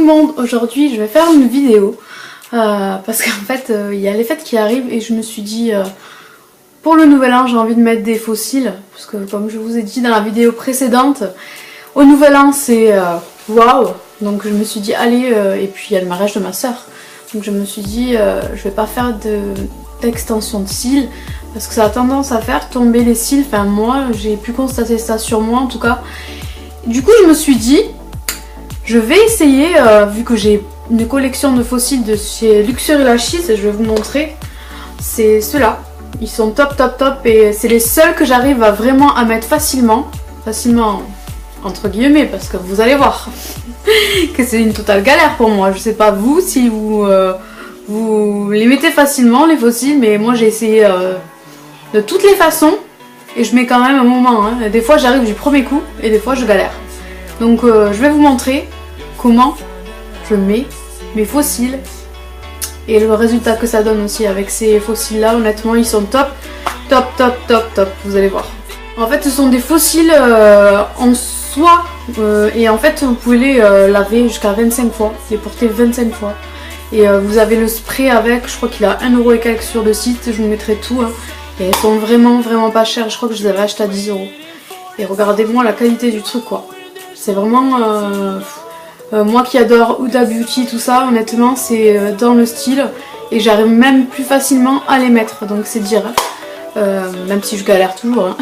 monde, aujourd'hui je vais faire une vidéo parce qu'en fait il y a les fêtes qui arrivent et je me suis dit pour le nouvel an j'ai envie de mettre des fossiles parce que comme je vous ai dit dans la vidéo précédente, au nouvel an c'est waouh, donc je me suis dit allez et puis il y a le mariage de ma soeur, donc je me suis dit je vais pas faire d'extension de cils parce que ça a tendance à faire tomber les cils, enfin moi j'ai pu constater ça sur moi en tout cas. Du coup je me suis dit je vais essayer, vu que j'ai une collection de fossiles de chez Luxury Lashes, je vais vous montrer, c'est ceux-là. Ils sont top top top et c'est les seuls que j'arrive à vraiment à mettre facilement entre guillemets parce que vous allez voir que c'est une totale galère pour moi. Je sais pas vous si vous les mettez facilement les fossiles, mais moi j'ai essayé de toutes les façons et je mets quand même un moment. Hein. Des fois j'arrive du premier coup et des fois je galère. Donc je vais vous montrer comment je mets mes fossiles et le résultat que ça donne aussi avec ces fossiles là. Honnêtement ils sont top top top top top, vous allez voir. En fait ce sont des fossiles en soie et en fait vous pouvez les laver jusqu'à 25 fois, les porter 25 fois et vous avez le spray avec, je crois qu'il a 1€ et quelques sur le site, je vous mettrai tout hein. Et elles sont vraiment pas chères, je crois que je les avais achetées à 10 € et regardez-moi la qualité du truc quoi. C'est vraiment moi qui adore Huda Beauty tout ça, honnêtement c'est dans le style et j'arrive même plus facilement à les mettre, donc c'est dire même si je galère toujours hein.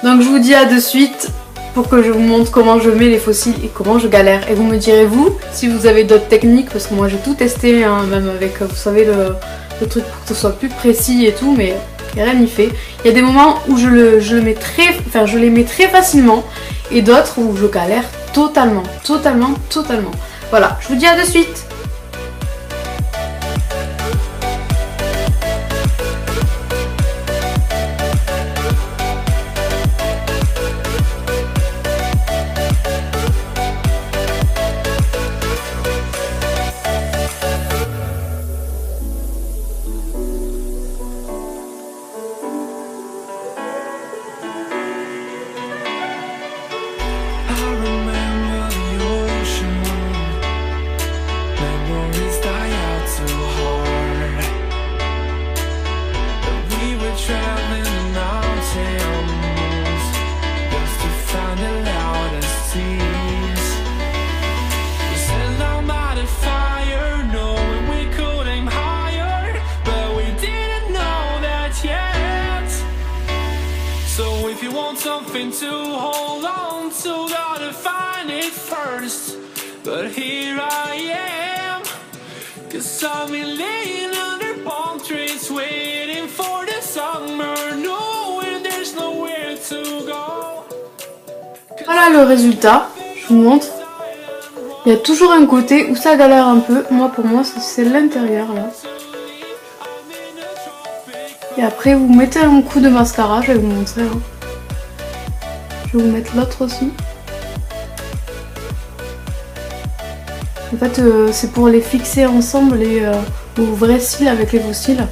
Donc je vous dis à de suite pour que je vous montre comment je mets les fossiles et comment je galère et vous me direz vous si vous avez d'autres techniques parce que moi j'ai tout testé hein, même avec vous savez le truc pour que ce soit plus précis et tout, mais rien n'y fait. Il y a des moments où je les mets très facilement et d'autres où je galère totalement. Voilà, je vous dis à de suite. Something to hold on to, gotta find it first. But here I am, 'cause I've been laying under palm trees, waiting for the summer, knowing there's nowhere to go. Voilà le résultat, je vous montre. Il y a toujours un côté où ça galère un peu. Moi pour moi c'est l'intérieur là. Et après vous mettez un coup de mascara, je vais vous montrer. Hein. Je vais vous mettre l'autre aussi. En fait c'est pour les fixer ensemble aux vrais cils avec les faux cils.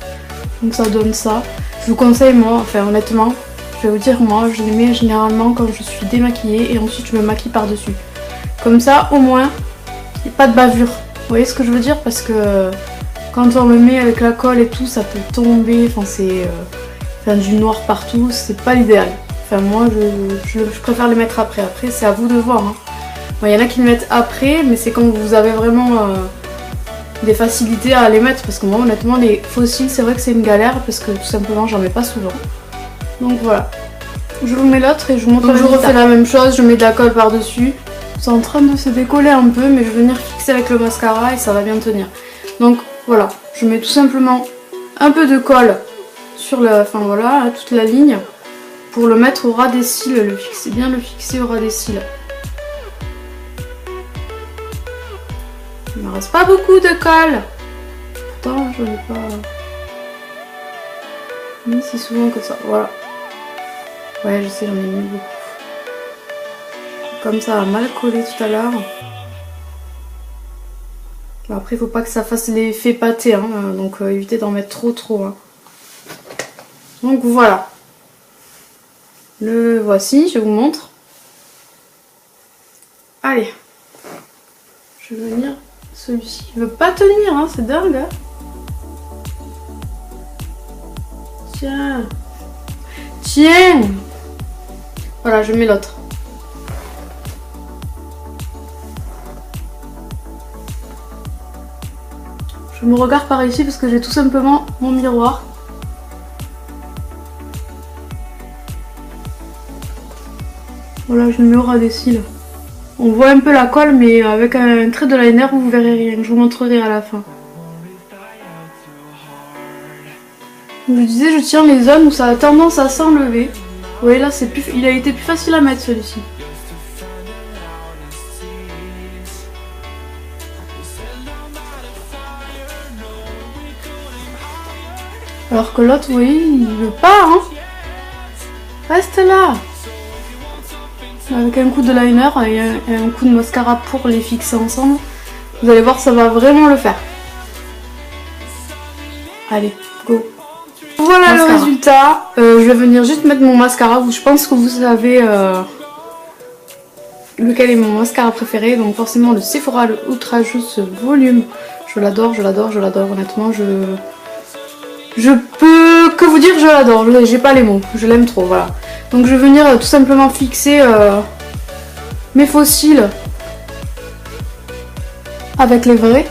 Donc ça donne ça. Je vous conseille moi, enfin honnêtement, je vais vous dire moi je les mets généralement quand je suis démaquillée et ensuite je me maquille par dessus. Comme ça au moins il n'y a pas de bavure. Vous voyez ce que je veux dire? Parce que quand on me met avec la colle et tout ça peut tomber, enfin c'est du noir partout, c'est pas l'idéal. Enfin moi je préfère les mettre après, c'est à vous de voir. Hein. Bon, y en a qui les mettent après mais c'est quand vous avez vraiment des facilités à les mettre parce que moi honnêtement les fossiles c'est vrai que c'est une galère parce que tout simplement j'en mets pas souvent. Donc voilà, je vous mets l'autre et je vous montre. Donc je refais la même chose, je mets de la colle par dessus. C'est en train de se décoller un peu mais je vais venir fixer avec le mascara et ça va bien tenir. Donc voilà, je mets tout simplement un peu de sur toute la ligne pour le mettre au ras des cils, bien le fixer au ras des cils. Il me reste pas beaucoup de colle. Pourtant je n'ai pas mis si souvent que ça. Voilà. Ouais je sais, j'en ai mis beaucoup. Comme ça a mal collé tout à l'heure. Bon, après il faut pas que ça fasse l'effet pâté hein, donc évitez d'en mettre trop hein. Donc voilà. Le voici, je vous montre. Allez. Je vais venir Celui-ci, il veut pas tenir, hein, c'est dingue. Hein. Tiens. Tiens. Voilà, je mets l'autre. Je me regarde par ici parce que j'ai tout simplement mon miroir. Voilà, je mets au ras des cils. On voit un peu la colle, mais avec un trait de liner, vous verrez rien. Je vous montrerai à la fin. Comme je disais, je tiens les zones où ça a tendance à s'enlever. Vous voyez là, il a été plus facile à mettre celui-ci. Alors que l'autre, vous voyez, il veut pas, hein. Reste là. Avec un coup de liner et un coup de mascara pour les fixer ensemble. Vous allez voir, ça va vraiment le faire. Allez, go. Voilà mascara. Le résultat. Je vais venir juste mettre mon mascara. Je pense que vous savez lequel est mon mascara préféré. Donc forcément le Sephora, le Ultra Juice Volume. Je l'adore, je l'adore, je l'adore. Honnêtement, je peux que vous dire que je l'adore. J'ai pas les mots. Je l'aime trop, voilà. Donc je vais venir tout simplement fixer mes faux cils avec les vrais.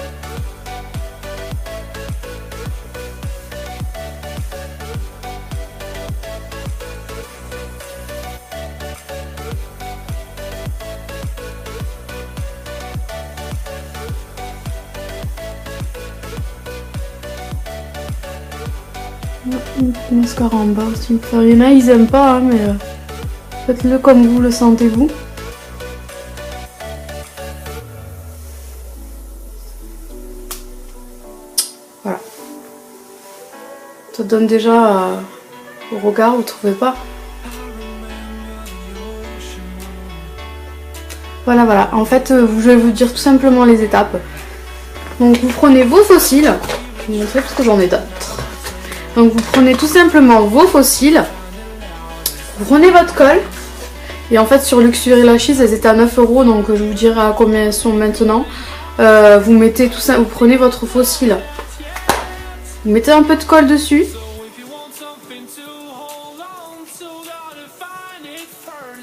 Mascara en bas aussi. Enfin, il y en a, ils aiment pas, hein, mais faites-le comme vous le sentez vous. Voilà. Ça donne déjà au regard, vous trouvez pas? Voilà, voilà. En fait, je vais vous dire tout simplement les étapes. Donc, vous prenez vos faux cils. Je vais vous montrer parce que j'en ai d'autres. Donc vous prenez tout simplement vos faux cils, vous prenez votre colle, et en fait sur Luxury Lashes elles étaient à 9 €, donc je vous dirai à combien elles sont maintenant. Vous mettez tout ça, vous prenez votre faux cil, vous mettez un peu de colle dessus,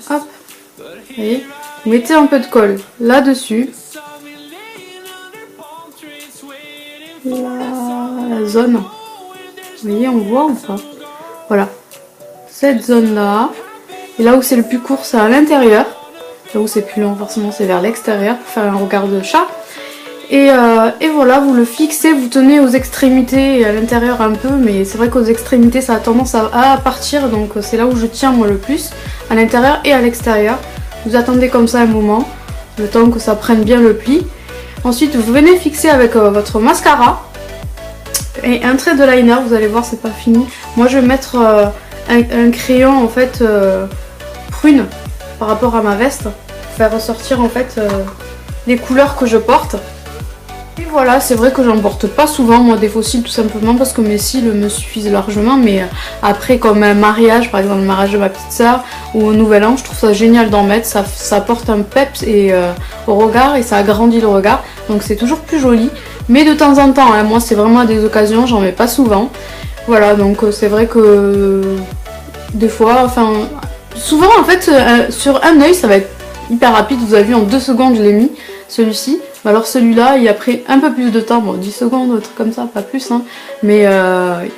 hop, vous voyez, vous mettez un peu de colle là-dessus, la zone. Vous voyez, on voit ou pas? Voilà. Cette zone-là. Et là où c'est le plus court, c'est à l'intérieur. Là où c'est plus long, forcément, c'est vers l'extérieur pour faire un regard de chat. Et voilà, vous le fixez, vous tenez aux extrémités et à l'intérieur un peu. Mais c'est vrai qu'aux extrémités, ça a tendance à partir. Donc c'est là où je tiens moi le plus. À l'intérieur et à l'extérieur. Vous attendez comme ça un moment. Le temps que ça prenne bien le pli. Ensuite, vous venez fixer avec votre mascara. Et un trait de liner, vous allez voir, c'est pas fini. Moi je vais mettre un crayon en fait prune par rapport à ma veste pour faire ressortir en fait les couleurs que je porte. Et voilà, c'est vrai que j'en porte pas souvent moi des faux cils, tout simplement parce que mes cils me suffisent largement, mais après comme un mariage, par exemple le mariage de ma petite soeur ou au nouvel an, je trouve ça génial d'en mettre, ça apporte un peps et, au regard et ça agrandit le regard, donc c'est toujours plus joli. Mais de temps en temps, hein, moi c'est vraiment à des occasions, j'en mets pas souvent. Voilà, donc c'est vrai que des fois, enfin souvent en fait sur un œil ça va être hyper rapide, vous avez vu en 2 secondes je l'ai mis, celui-ci. Alors celui-là il a pris un peu plus de temps, bon 10 secondes, un truc comme ça, pas plus, hein, mais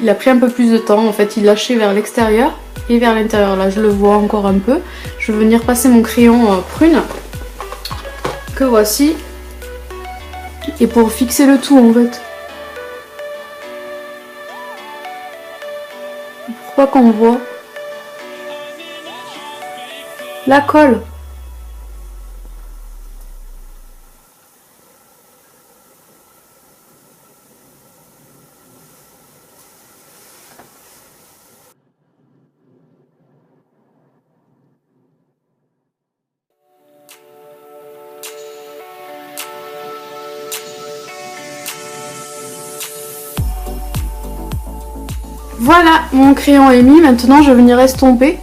il a pris un peu plus de temps, en fait il lâchait vers l'extérieur et vers l'intérieur, là je le vois encore un peu. Je vais venir passer mon crayon prune, que voici. Et pour fixer le tout en fait. Pourquoi qu'on voit la colle? Voilà, mon crayon est mis, maintenant je vais venir estomper.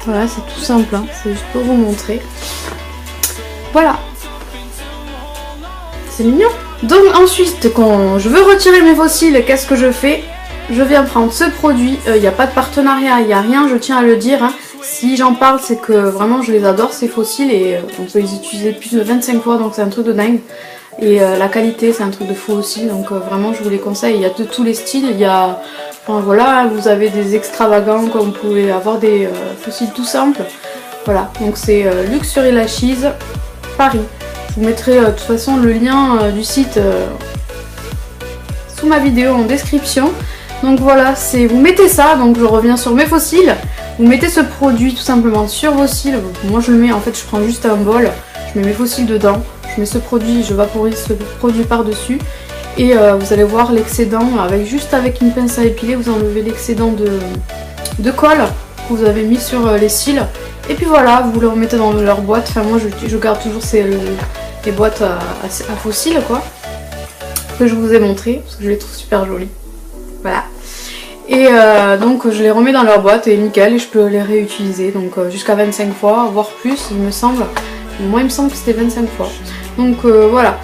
Voilà, c'est tout simple, hein. C'est juste pour vous montrer. Voilà. C'est mignon. Donc ensuite, quand je veux retirer mes fossiles, qu'est-ce que je fais? Je viens prendre ce produit. Il n'y a pas de partenariat, il n'y a rien, je tiens à le dire, hein. Si j'en parle, c'est que vraiment je les adore ces fossiles et on peut les utiliser plus de 25 fois, donc c'est un truc de dingue. Et la qualité, c'est un truc de fou aussi, donc vraiment je vous les conseille. Il y a de tous les styles, il y a, enfin voilà, vous avez des extravagants comme vous pouvez avoir des fossiles tout simples. Voilà, donc c'est Luxury Lashes Paris. Je vous mettrai de toute façon le lien du site sous ma vidéo en description. Donc voilà, c'est vous mettez ça, donc je reviens sur mes fossiles. Vous mettez ce produit tout simplement sur vos cils. Moi je le mets, en fait je prends juste un bol, je mets mes fossiles dedans. Je mets ce produit, je vaporise ce produit par-dessus et vous allez voir l'excédent, juste avec une pince à épiler, vous enlevez l'excédent de colle que vous avez mis sur les cils. Et puis voilà, vous le remettez dans leur boîte. Enfin moi je garde toujours les boîtes à fossiles quoi, que je vous ai montré, parce que je les trouve super jolies. Voilà. Et donc je les remets dans leur boîte et nickel, et je peux les réutiliser donc jusqu'à 25 fois, voire plus il me semble. Moi il me semble que c'était 25 fois. Donc voilà.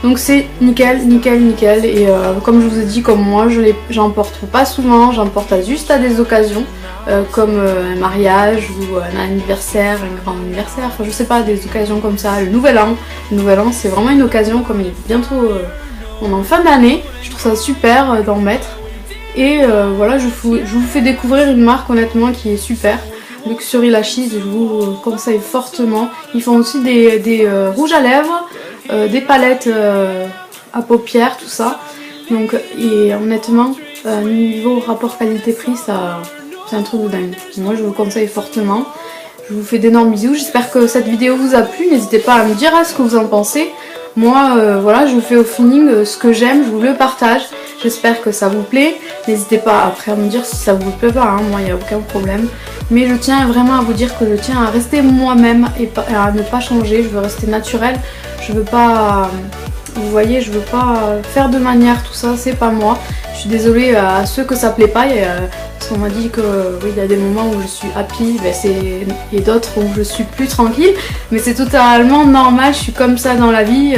Donc c'est nickel, nickel, nickel. Et comme je vous ai dit, comme moi, j'en porte pas souvent, j'en porte juste à des occasions. Comme un mariage ou un anniversaire, un grand anniversaire, enfin je sais pas, des occasions comme ça, le nouvel an. Le nouvel an c'est vraiment une occasion, comme il est bientôt on est en fin d'année, je trouve ça super d'en mettre. Et voilà, je vous fais découvrir une marque honnêtement qui est super. Luxury Lashes, je vous conseille fortement. Ils font aussi des rouges à lèvres, des palettes à paupières, tout ça. Donc, et honnêtement, niveau rapport qualité-prix, c'est un truc de dingue. Moi, je vous conseille fortement. Je vous fais d'énormes bisous. J'espère que cette vidéo vous a plu. N'hésitez pas à me dire ce que vous en pensez. Moi, voilà, je vous fais au feeling ce que j'aime, je vous le partage. J'espère que ça vous plaît. N'hésitez pas après à me dire si ça vous plaît pas, hein. Moi il n'y a aucun problème. Mais je tiens vraiment à vous dire que je tiens à rester moi-même et à ne pas changer. Je veux rester naturelle. Je veux pas, vous voyez, je veux pas faire de manière, tout ça, c'est pas moi. Je suis désolée à ceux que ça plaît pas. Parce qu'on m'a dit que oui, il y a des moments où je suis happy, et d'autres où je suis plus tranquille. Mais c'est totalement normal, je suis comme ça dans la vie.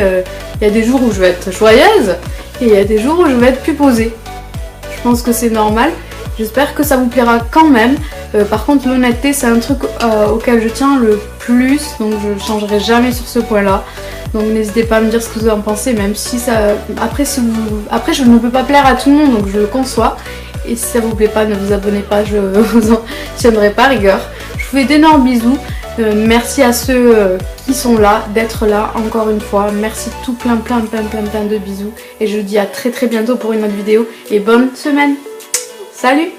Il y a des jours où je vais être joyeuse et il y a des jours où je vais être plus posée. Je pense que c'est normal. J'espère que ça vous plaira quand même. Par contre, l'honnêteté, c'est un truc auquel je tiens le plus. Donc je ne changerai jamais sur ce point-là. Donc n'hésitez pas à me dire ce que vous en pensez. Même si ça... Après, je ne peux pas plaire à tout le monde, donc je le conçois. Et si ça vous plaît pas, ne vous abonnez pas, je vous en tiendrai pas rigueur. Je vous fais d'énormes bisous. Merci à ceux qui sont là, d'être là encore une fois. Merci tout plein de bisous. Et je vous dis à très bientôt pour une autre vidéo. Et bonne semaine. Salut!